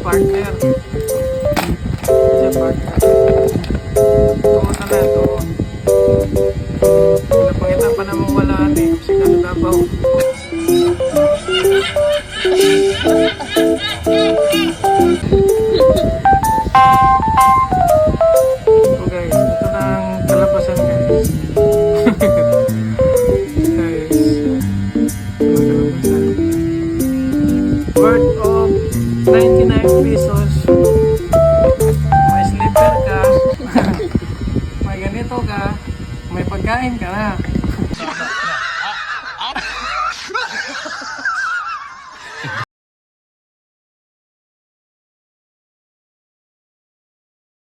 Partner. Siya partner. Tuwa ka na, tuwa. Pinapangitan pa namang wala natin. Kasi ka na dabaw. So guys, ito na ang kalabasan guys. Guys. Ito na kalabasan. Worth of 99 pesos. May slipper ka. May ganito ka. May pagkain ka na.